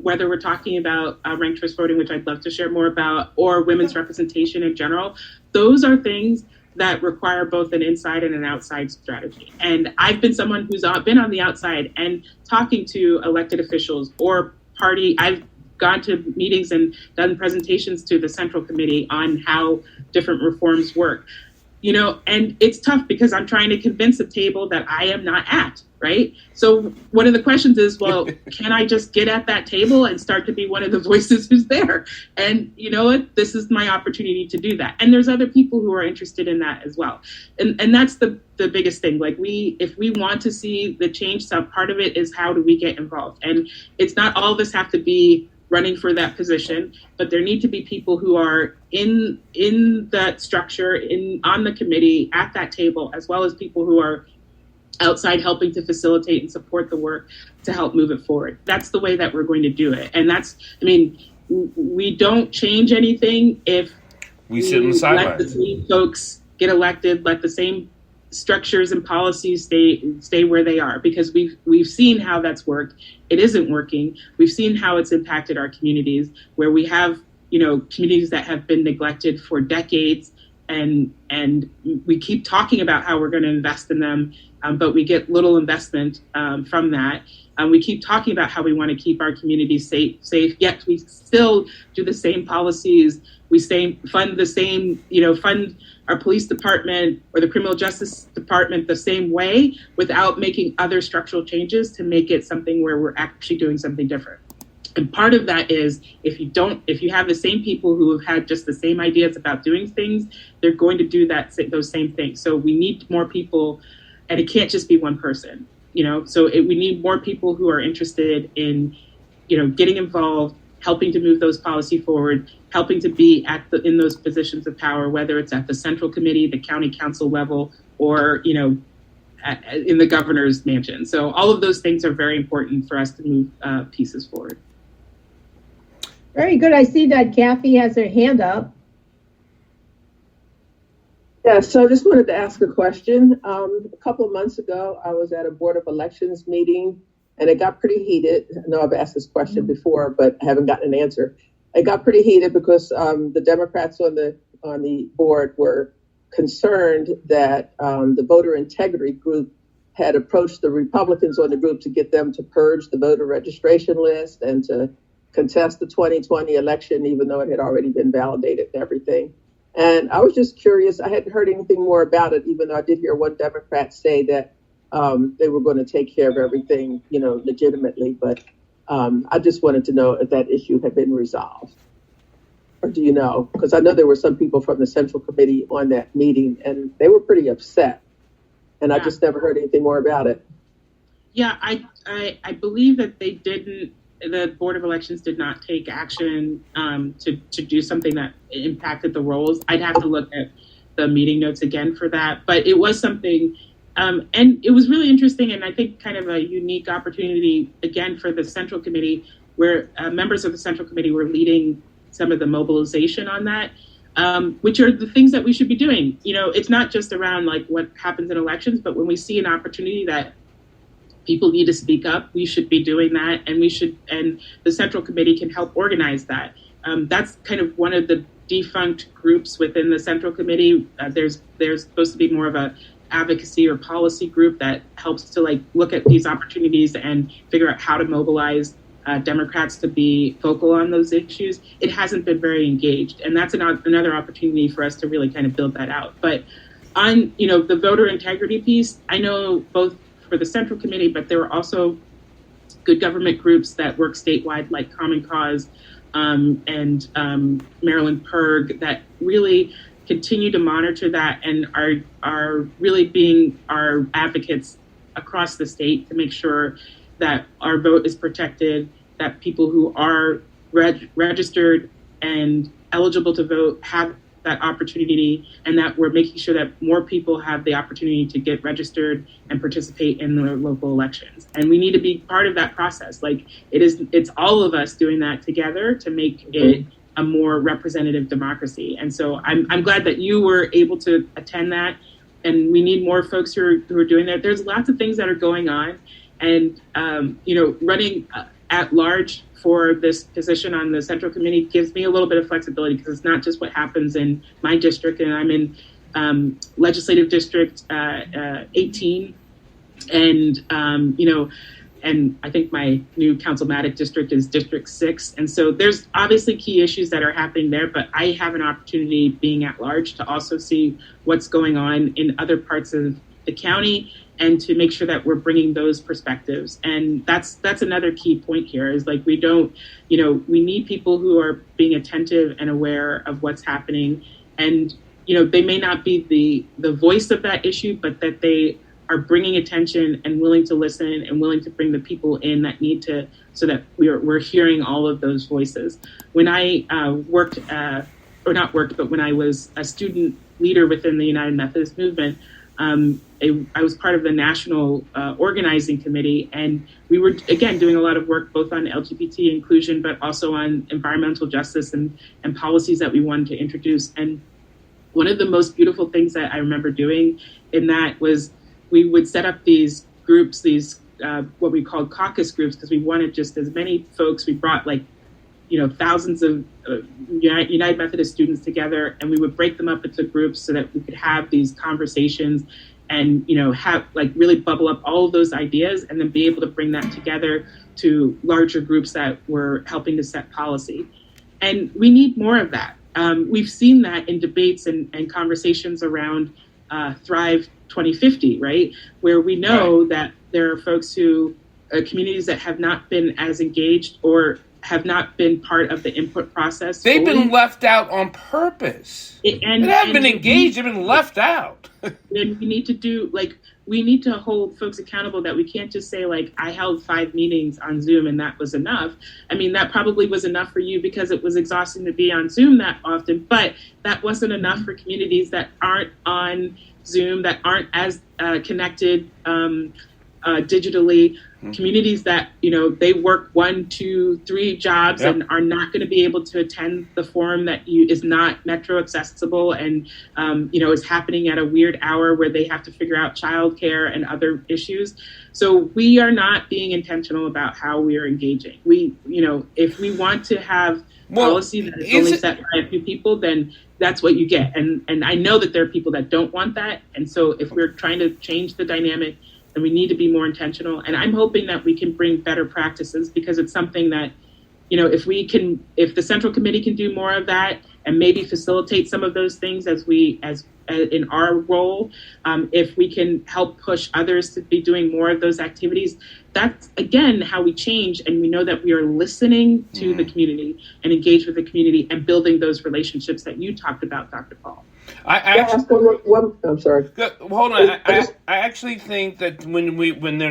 whether we're talking about ranked choice voting, which I'd love to share more about, or women's representation in general, those are things that require both an inside and an outside strategy. And I've been someone who's been on the outside and talking to elected officials or party. I've gone to meetings and done presentations to the Central Committee on how different reforms work. and it's tough because I'm trying to convince a table that I am not at, right? So one of the questions is, well, can I just get at that table and start to be one of the voices who's there? And you know what? This is my opportunity to do that. And there's other people who are interested in that as well. And that's the biggest thing. Like if we want to see the change, some part of it is how do we get involved? And it's not all of us have to be running for that position, but there need to be people who are in that structure, on the committee, at that table, as well as people who are outside helping to facilitate and support the work to help move it forward. That's the way that we're going to do it. And we don't change anything if we sit on the sidelines. Let the same folks get elected, let the same structures and policies stay where they are, because we've seen how that's worked. It isn't working. We've seen how it's impacted our communities, where we have communities that have been neglected for decades, and we keep talking about how we're going to invest in them, but we get little investment from that. We keep talking about how we want to keep our communities safe, yet we still do the same policies. We fund the same, fund our police department or the criminal justice department the same way, without making other structural changes to make it something where we're actually doing something different. And part of that is if you have the same people who have had just the same ideas about doing things, they're going to do those same things. So we need more people, and it can't just be one person, So we need more people who are interested in, getting involved, helping to move those policy forward, helping to be in those positions of power, whether it's at the central committee, the county council level, or in the governor's mansion. So all of those things are very important for us to move pieces forward. Very good. I see that Kathy has her hand up. Yeah, so I just wanted to ask a question. A couple of months ago, I was at a Board of Elections meeting, and it got pretty heated. I know I've asked this question before, but I haven't gotten an answer. It got pretty heated because the Democrats on the board were concerned that the voter integrity group had approached the Republicans on the group to get them to purge the voter registration list and to contest the 2020 election, even though it had already been validated and everything. And I was just curious. I hadn't heard anything more about it, even though I did hear one Democrat say that they were going to take care of everything, legitimately. But I just wanted to know if that issue had been resolved. Or do you know? Because I know there were some people from the Central Committee on that meeting, and they were pretty upset. And I just never heard anything more about it. Yeah, I believe that they didn't. The Board of Elections did not take action to do something that impacted the rolls. I'd have to look at the meeting notes again for that. But it was something, and it was really interesting, and I think kind of a unique opportunity, again, for the Central Committee, where members of the Central Committee were leading some of the mobilization on that, which are the things that we should be doing. It's not just around like what happens in elections, but when we see an opportunity that people need to speak up, we should be doing that, and the Central Committee can help organize that. That's kind of one of the defunct groups within the Central Committee. There's supposed to be more of a advocacy or policy group that helps to look at these opportunities and figure out how to mobilize Democrats to be vocal on those issues. It hasn't been very engaged, and that's another opportunity for us to really kind of build that out. But on the voter integrity piece, I know both for the Central Committee, but there were also good government groups that work statewide, like Common Cause and Marylin PERG, that really continue to monitor that and are really being our advocates across the state to make sure that our vote is protected, that people who are registered and eligible to vote have that opportunity, and that we're making sure that more people have the opportunity to get registered and participate in the local elections. And we need to be part of that process. It's all of us doing that together to make it a more representative democracy. And so I'm glad that you were able to attend that, and we need more folks who are doing that. There's lots of things that are going on, and running at large for this position on the Central Committee gives me a little bit of flexibility, because it's not just what happens in my district, and I'm in Legislative District 18, and and I think my new councilmatic district is District 6. And so there's obviously key issues that are happening there, but I have an opportunity being at large to also see what's going on in other parts of the county and to make sure that we're bringing those perspectives. And that's another key point here is like, we don't, we need people who are being attentive and aware of what's happening. And, they may not be the voice of that issue, but that they are bringing attention and willing to listen and willing to bring the people in that need to, so that we're hearing all of those voices. When I when I was a student leader within the United Methodist Movement, I was part of the national organizing committee, and we were, again, doing a lot of work both on LGBT inclusion, but also on environmental justice and policies that we wanted to introduce. And one of the most beautiful things that I remember doing in that was we would set up these groups, these what we called caucus groups, because we wanted just as many folks. We brought thousands of United Methodist students together, and we would break them up into groups so that we could have these conversations and, have really bubble up all of those ideas and then be able to bring that together to larger groups that were helping to set policy. And we need more of that. We've seen that in debates and conversations around Thrive 2050, right? Where we know that there are folks who, communities that have not been as engaged or have not been part of the input process. They've been left out on purpose. They haven't been engaged, they've been left out. And we need to hold folks accountable that we can't just say I held 5 meetings on Zoom and that was enough. I mean, that probably was enough for you because it was exhausting to be on Zoom that often, but that wasn't enough for communities that aren't on Zoom, that aren't as connected digitally, communities that, they work 1, 2, 3 jobs and are not going to be able to attend the forum that is not metro accessible and, is happening at a weird hour where they have to figure out childcare and other issues. So we are not being intentional about how we are engaging. If we want to have policy that is only set by a few people, then that's what you get. And I know that there are people that don't want that. And so if we're trying to change the dynamic, then we need to be more intentional. And I'm hoping that we can bring better practices, because it's something that, if the Central Committee can do more of that and maybe facilitate some of those things as in our role, if we can help push others to be doing more of those activities, that's, again, how we change. And we know that we are listening to the community and engage with the community and building those relationships that you talked about, Dr. Paul. I'm sorry. Hold on. I actually think that when they're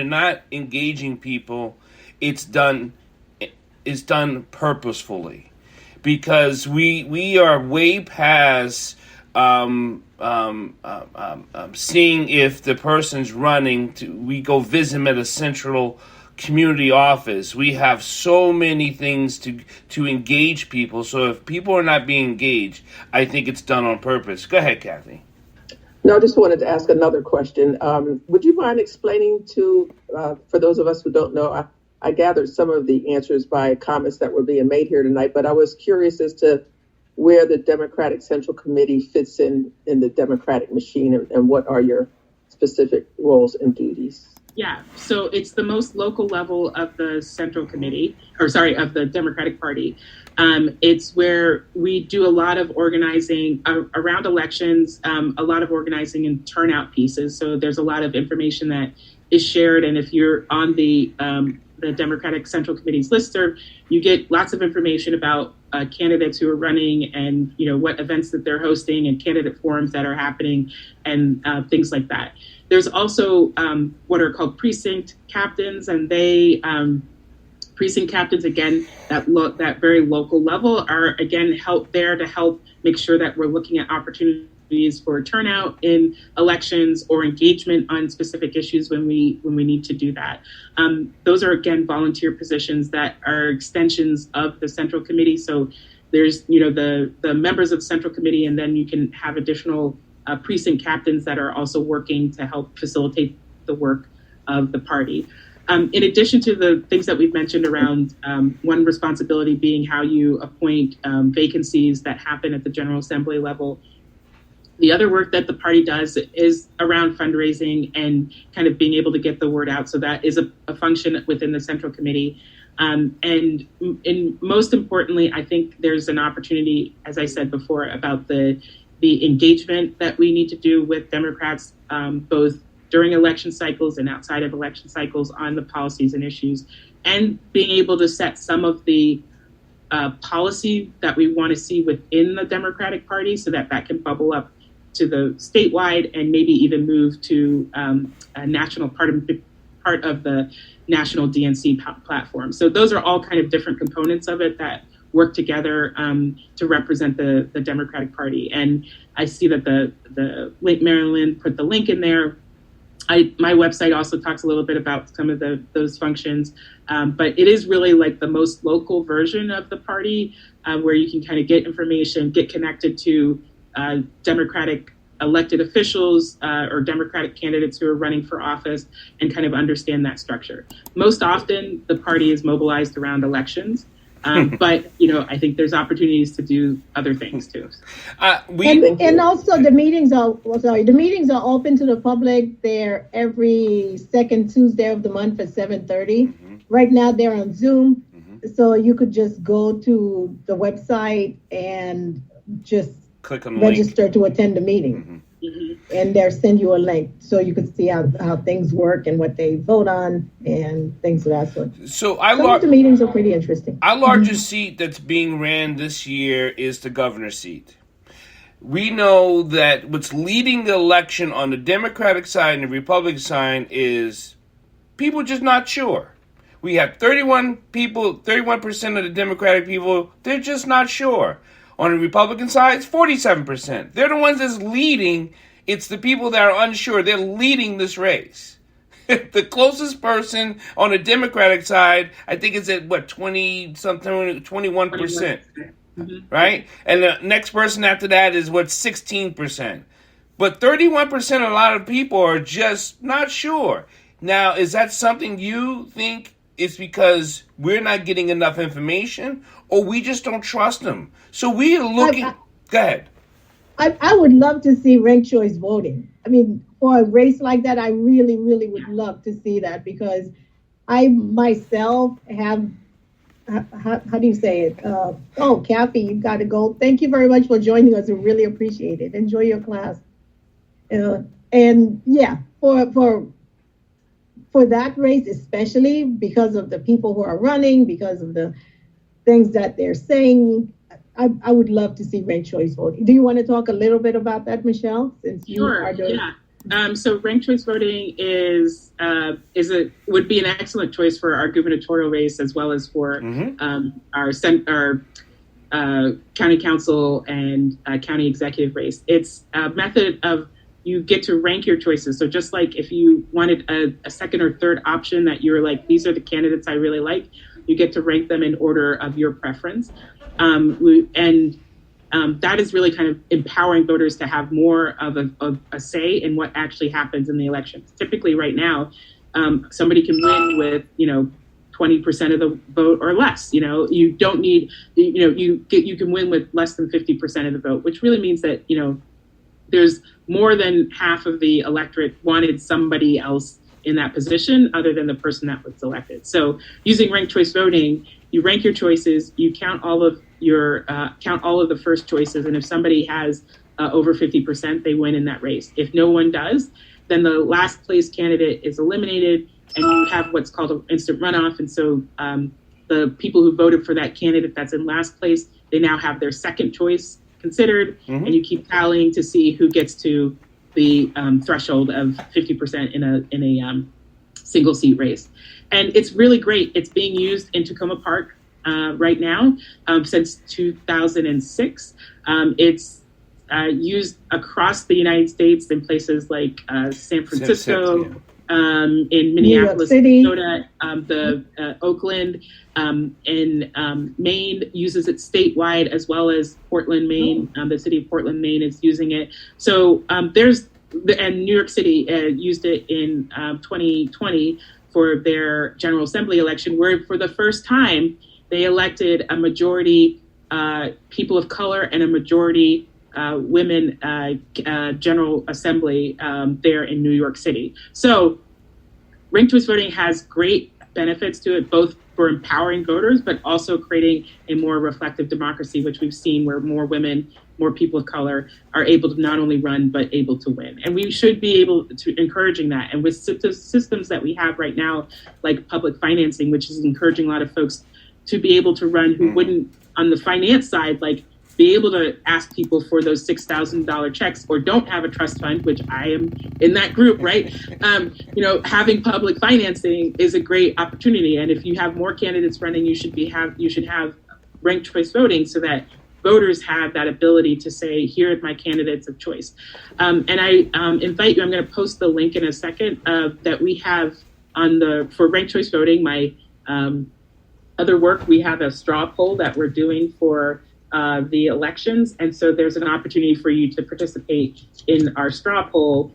not engaging people, it's done purposefully, because we are way past seeing if the person's running. We go visit them at a central community office. We have so many things to engage people. So if people are not being engaged, I think it's done on purpose. Go ahead, Kathy. No, I just wanted to ask another question. Would you mind explaining for those of us who don't know, I gathered some of the answers by comments that were being made here tonight, but I was curious as to where the Democratic Central Committee fits in the Democratic machine, and what are your specific roles and duties? Yeah, so it's the most local level of the Central Committee, of the Democratic Party. It's where we do a lot of organizing around elections, a lot of organizing and turnout pieces. So there's a lot of information that is shared, and if you're on the Democratic Central Committee's listserv, you get lots of information about candidates who are running and what events that they're hosting and candidate forums that are happening and things like that. There's also what are called Precinct Captains, and they Precinct Captains, again, that very local level, are again help make sure that we're looking at opportunities for turnout in elections or engagement on specific issues when we need to do that. Those are, again, volunteer positions that are extensions of the Central Committee. So there's the members of the Central Committee, and then you can have additional precinct captains that are also working to help facilitate the work of the party. In addition to the things that we've mentioned around one responsibility being how you appoint vacancies that happen at the General Assembly level, The other work that the party does is around fundraising and kind of being able to get the word out. So that is a function within the Central Committee. And most importantly, I think there's an opportunity, as I said before, about the engagement that we need to do with Democrats, both during election cycles and outside of election cycles, on the policies and issues, and being able to set some of the policy that we want to see within the Democratic Party so that can bubble up to the statewide and maybe even move to a national part of the national DNC platform. So those are all kind of different components of it that work together to represent the Democratic Party. And I see that the Marylin put the link in there. My website also talks a little bit about some of those functions, but it is really like the most local version of the party, where you can kind of get information, get connected to Democratic elected officials or Democratic candidates who are running for office, and kind of understand that structure. Most often, the party is mobilized around elections, but I think there's opportunities to do other things too. And also the meetings are open to the public. They're every second Tuesday of the month at 7:30. Mm-hmm. Right now they're on Zoom, so you could just go to the website and just click on the register link to attend the meeting. And they'll send you a link so you can see how things work and what they vote on and things of that sort. So some of the meetings are pretty interesting. Our largest seat that's being ran this year is the governor's seat. We know that what's leading the election on the Democratic side and the Republican side is people just not sure. We have 31% of the Democratic people, they're just not sure. On the Republican side, it's 47%. They're the ones that's leading. It's the people that are unsure. They're leading this race. The closest person on the Democratic side, I think it's at 21%, right? And the next person after that is 16%. But 31%, a lot of people are just not sure. Now, is that something you think it's because we're not getting enough information, or we just don't trust them? So we are looking. Go ahead. I would love to see ranked choice voting. I mean, for a race like that, I really, really would love to see that, because I myself have, how do you say it? Kathy, you've got to go. Thank you very much for joining us. We really appreciate it. Enjoy your class. And yeah, for that race, especially because of the people who are running, because of the things that they're saying, I would love to see ranked choice voting. Do you want to talk a little bit about that, Michelle? Since you are doing... Yeah. So ranked choice voting would be an excellent choice for our gubernatorial race, as well as for our county council and county executive race. It's a method of, you get to rank your choices. So just like if you wanted a second or third option that you were like, these are the candidates I really like, you get to rank them in order of your preference. That is really kind of empowering voters to have more of a say in what actually happens in the elections. Typically right now, somebody can win with, 20% of the vote or less. You don't need, you can win with less than 50% of the vote, which really means that, there's more than half of the electorate wanted somebody else in that position other than the person that was elected. So using ranked choice voting, you rank your choices, you count all of the first choices, and if somebody has over 50%, they win in that race. If no one does, then the last place candidate is eliminated, and you have what's called an instant runoff. And so the people who voted for that candidate that's in last place, they now have their second choice considered, and you keep tallying to see who gets to the threshold of 50% in a single seat race. And it's really great. It's being used in Tacoma Park right now since 2006. It's used across the United States in places like San Francisco, in Minneapolis, Minnesota, Oakland, in Maine uses it statewide, as well as Portland, Maine. The city of Portland, Maine is using it. So and New York City used it in 2020 for their General Assembly election, where for the first time they elected a majority people of color and a majority women General Assembly there in New York City. So ranked choice voting has great benefits to it, both for empowering voters, but also creating a more reflective democracy, which we've seen where more women, more people of color are able to not only run, but able to win. And we should be able to encouraging that. And with the systems that we have right now, like public financing, which is encouraging a lot of folks to be able to run who wouldn't, on the finance side, like be able to ask people for those $6,000 checks or don't have a trust fund, which I am in that group, right? Having public financing is a great opportunity. And if you have more candidates running, you should have ranked choice voting so that voters have that ability to say, here are my candidates of choice. And I invite you, I'm going to post the link in a second that we have for ranked choice voting. My other work, we have a straw poll that we're doing for the elections. And so there's an opportunity for you to participate in our straw poll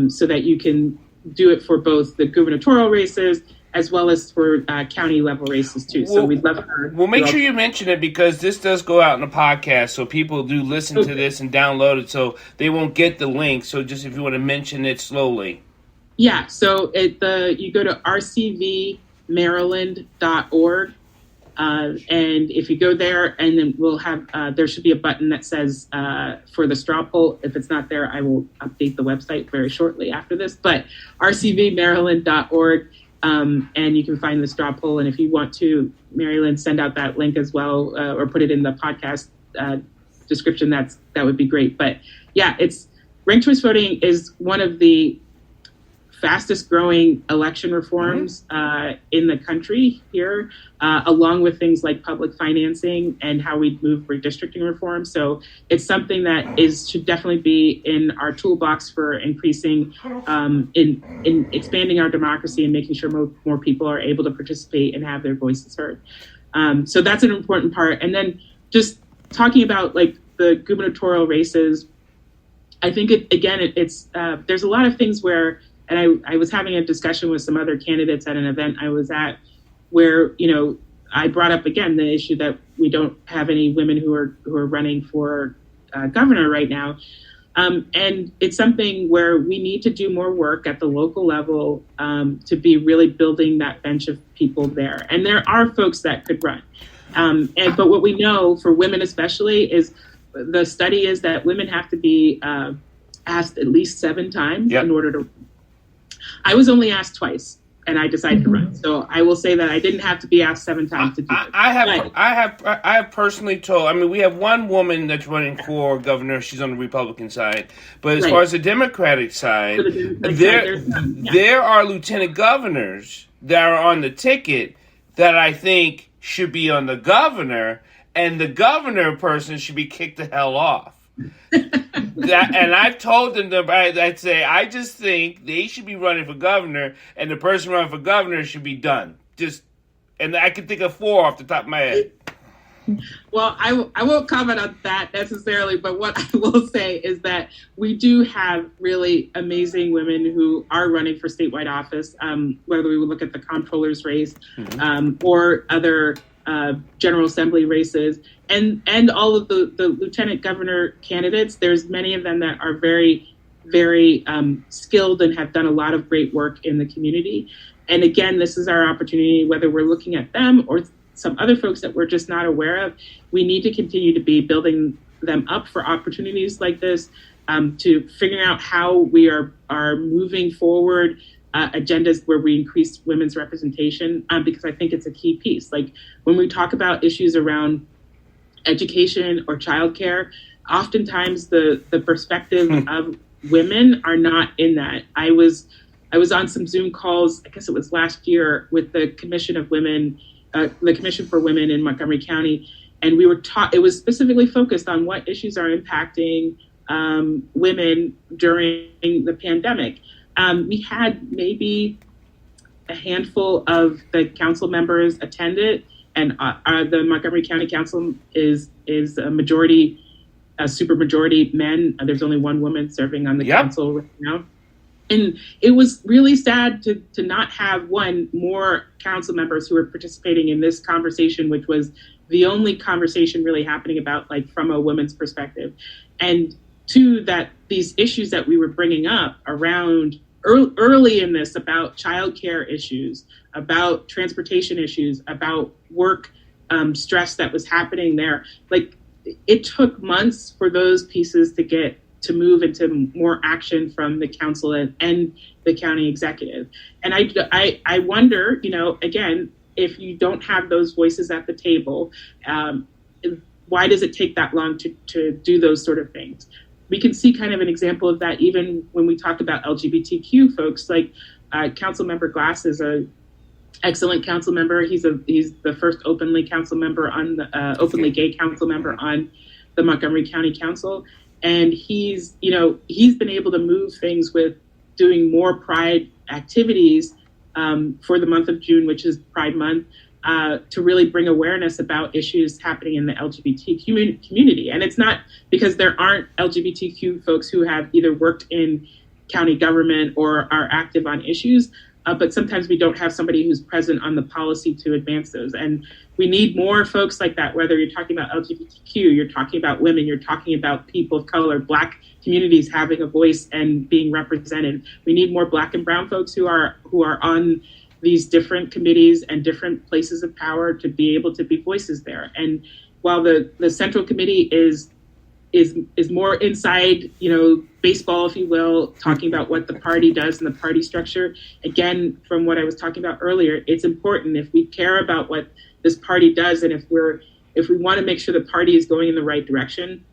so that you can do it for both the gubernatorial races as well as for county level races too. So we'd love to. Well, make sure you mention it because this does go out in the podcast. So people do listen to this and download it so they won't get the link. So just if you want to mention it slowly. Yeah. So you go to rcvmaryland.org. And if you go there, and then we'll have, there should be a button that says for the straw poll. If it's not there, I will update the website very shortly after this. But rcvmaryland.org, and you can find the straw poll. And if you want to, Marylin, send out that link as well, or put it in the podcast description. That would be great. But yeah, ranked choice voting is one of the fastest growing election reforms in the country here, along with things like public financing and how we move redistricting reform. So it's something that should definitely be in our toolbox for increasing, in expanding our democracy and making sure more people are able to participate and have their voices heard. So that's an important part. And then just talking about like the gubernatorial races, I think it's there's a lot of things where. And I was having a discussion with some other candidates at an event I was at where, I brought up again the issue that we don't have any women who are running for governor right now. And it's something where we need to do more work at the local level to be really building that bench of people there. And there are folks that could run. But what we know for women especially is the study is that women have to be asked at least 7 times in order to. I was only asked twice, and I decided to run. So I will say that I didn't have to be asked 7 times to do it. I have personally told. I mean, we have one woman that's running for governor. She's on the Republican side, but as far as the Democratic side, there are lieutenant governors that are on the ticket that I think should be on the governor, and the governor person should be kicked the hell off. And I've told them I'd say I just think they should be running for governor, and the person running for governor should be done. And I can think of 4 off the top of my head. Well, I won't comment on that necessarily, but what I will say is that we do have really amazing women who are running for statewide office, whether we would look at the comptroller's race or other General Assembly races, and all of the lieutenant governor candidates. There's many of them that are very, very skilled and have done a lot of great work in the community. And again, this is our opportunity, whether we're looking at them or some other folks that we're just not aware of. We need to continue to be building them up for opportunities like this, to figuring out how we are moving forward agendas where we increase women's representation, because I think it's a key piece. Like when we talk about issues around education or childcare, oftentimes the perspective of women are not in that. I was on some Zoom calls, I guess it was last year, with the Commission for Women in Montgomery County, and we were taught, it was specifically focused on what issues are impacting women during the pandemic. We had maybe a handful of the council members attended, and the Montgomery County Council is a majority, a super majority men. There's only one woman serving on the council right now. And it was really sad to not have more council members who were participating in this conversation, which was the only conversation really happening about, like, from a woman's perspective. And two, that these issues that we were bringing up around early in this about childcare issues, about transportation issues, about work stress that was happening there, like it took months for those pieces to move into more action from the council and the county executive. And I wonder, again, if you don't have those voices at the table, why does it take that long to do those sort of things? We can see kind of an example of that even when we talk about LGBTQ folks, like Councilmember Glass is an excellent council member. He's the first openly council member openly gay council member on the Montgomery County Council. And he's been able to move things with doing more Pride activities for the month of June, which is Pride Month, to really bring awareness about issues happening in the LGBT community. And it's not because there aren't LGBTQ folks who have either worked in county government or are active on issues, but sometimes we don't have somebody who's present on the policy to advance those. And we need more folks like that, whether you're talking about LGBTQ, you're talking about women, you're talking about people of color, Black communities having a voice and being represented. We need more Black and brown folks who are on these different committees and different places of power to be able to be voices there. And while the Central Committee is more inside, baseball, if you will, talking about what the party does and the party structure. Again, from what I was talking about earlier, it's important if we care about what this party does, and if we want to make sure the party is going in the right direction,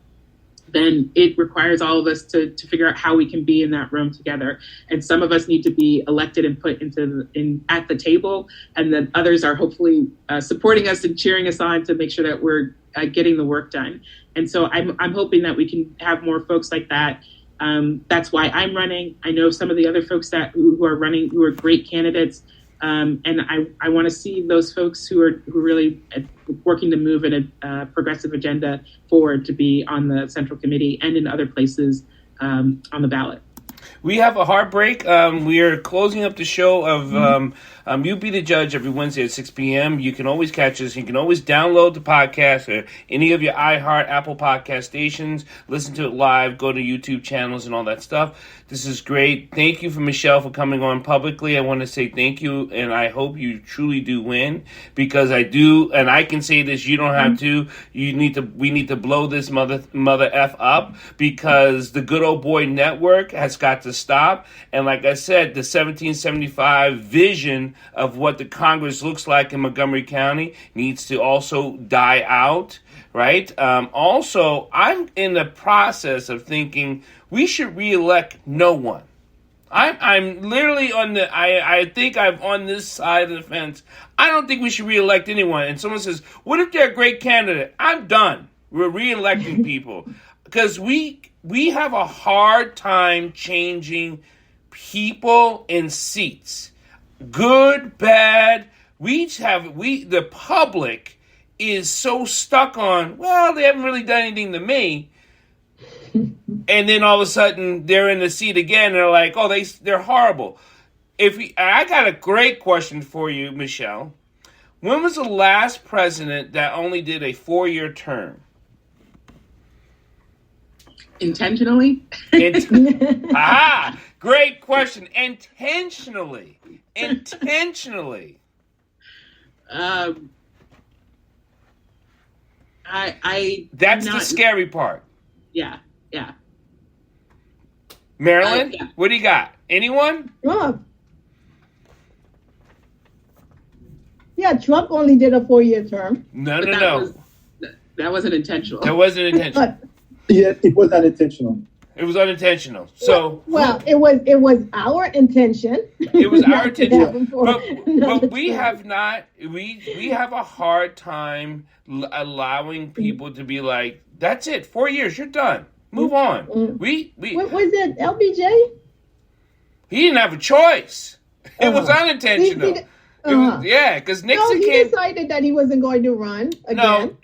then it requires all of us to figure out how we can be in that room together. And some of us need to be elected and put at the table, and then others are hopefully supporting us and cheering us on to make sure that we're getting the work done. And so I'm hoping that we can have more folks like that. That's why I'm running. I know some of the other folks who are running, who are great candidates. And I want to see those folks who are really working to move a progressive agenda forward to be on the Central Committee and in other places on the ballot. We have a hard break. We are closing up the show of You Be the Judge every Wednesday at 6 p.m. You can always catch us. You can always download the podcast or any of your iHeart, Apple podcast stations. Listen to it live. Go to YouTube channels and all that stuff. This is great. Thank you for Michelle for coming on publicly. I want to say thank you, and I hope you truly do win, because I do, and I can say this. You don't have to. We need to blow this mother F up, because the Good Old Boy Network has got to stop. And like I said, the 1775 vision of what the Congress looks like in Montgomery County needs to also die out, right? Also, I'm in the process of thinking we should reelect no one. I'm literally I think I'm on this side of the fence. I don't think we should reelect anyone. And someone says, what if they're a great candidate? I'm done. We're reelecting people, because we have a hard time changing people in seats. Good, bad. The public is so stuck on, well, they haven't really done anything to me. And then all of a sudden they're in the seat again and they're like, oh, they're horrible. I got a great question for you, Michelle. When was the last president that only did a 4-year term? Intentionally? Great question. Intentionally. That's the scary part. Yeah. Marylin, What do you got? Anyone? Trump. Yeah, Trump only did a 4-year term. No. That wasn't intentional. That wasn't intentional. Yeah, it was unintentional. It was unintentional. So it was our intention. It was our intention. But we have not. We have a hard time allowing people to be like, that's it. 4 years, you're done. Move on. What was it, LBJ? He didn't have a choice. It was unintentional. Because Nixon he decided that he wasn't going to run again.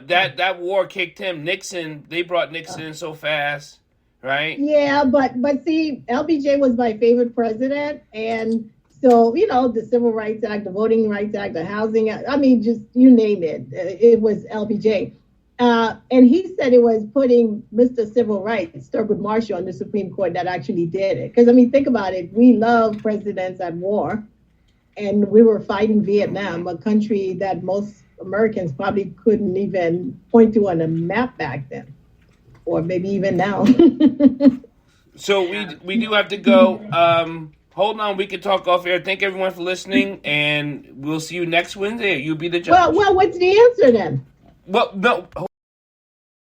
That war kicked him. They brought Nixon in so fast, right? Yeah, but see, LBJ was my favorite president, and so the Civil Rights Act, the Voting Rights Act, the Housing Act. I mean, just you name it. It was LBJ. And he said it was putting Mr. Civil Rights, Thurgood Marshall, on the Supreme Court that actually did it. Because, I mean, think about it. We love presidents at war. And we were fighting Vietnam, a country that most Americans probably couldn't even point to on a map back then. Or maybe even now. So we do have to go. Hold on, we can talk off air. Thank everyone for listening, and we'll see you next Wednesday. You be the judge. Well, what's the answer then? Well, no, hold